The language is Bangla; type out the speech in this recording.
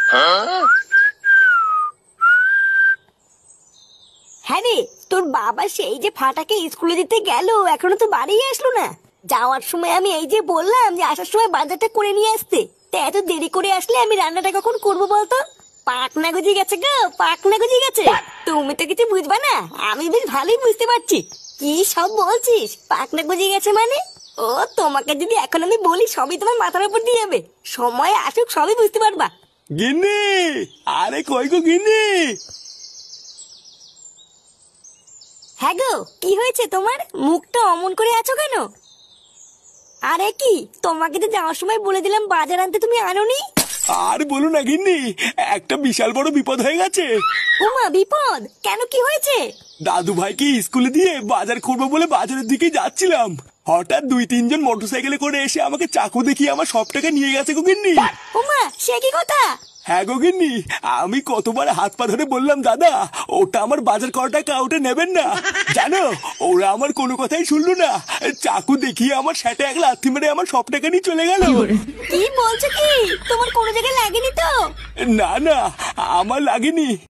হ্যাঁ রে, তোর বাবা সেই যে ফাটাকে স্কুলে দিতে গেল, এখনো তো বাড়ি আসলো না। যাওয়ার সময় আমি এই যে বললাম যে আসার সময় বাজারটা করে নিয়ে আসতে, তা এত দেরি করে আসলে আমি রান্নাটা কখন করবো বলতো? পাকনা গজিয়ে গেছে গো, পাকনা গজিয়ে গেছে। তুমি তো কিছু বুঝবা না, আমি বেশ ভালোই বুঝতে পারছি। কি সব বলছিস পাকনা গজিয়ে গেছে মানে? ও তোমাকে যদি এখন আমি বলি সবই তোমার মাথার উপর দিয়ে যাবে। সময় আসুক সবই বুঝতে পারবা। গিন্নি, আরে কই গো গিন্নি? হ্যাঁ গো, কি হয়েছে তোমার? মুখটা অমন করে আছো কেন? আরে কি, তোমাকে তো যাওয়ার সময় বলে দিলাম বাজার আনতে, তুমি আনোনি। আর বলো না গিন্নি, একটা বিশাল বড় বিপদ হয়ে গেছে। ওমা, বিপদ কেন, কি হয়েছে? দাদু ভাইকে স্কুলে দিয়ে বাজার করবো বলে বাজারের দিকে যাচ্ছিলাম, হঠাৎ 2-3 জন মোটরসাইকেলে করে এসে আমাকে চাকু দেখিয়ে আমার সব টাকা নিয়ে গেছে গো গিন্নি। ওমা, সে কি কথা? হ্যাঁ গো গিন্নি, আমি কতবার হাত পা ধরে বললাম দাদা ওটা আমার বাজার করা টাকা, ওটা নেবেন না। জানো, ওরা আমার কোনো কথাই শুনলো না, চাকু দেখিয়ে আমার সাথে এক লাথি মেরে আমার সব টাকা নিয়ে চলে গেল। কি বলছো কি? তোমার কোনো জায়গায় লাগেনি তো? না না, আমার লাগেনি।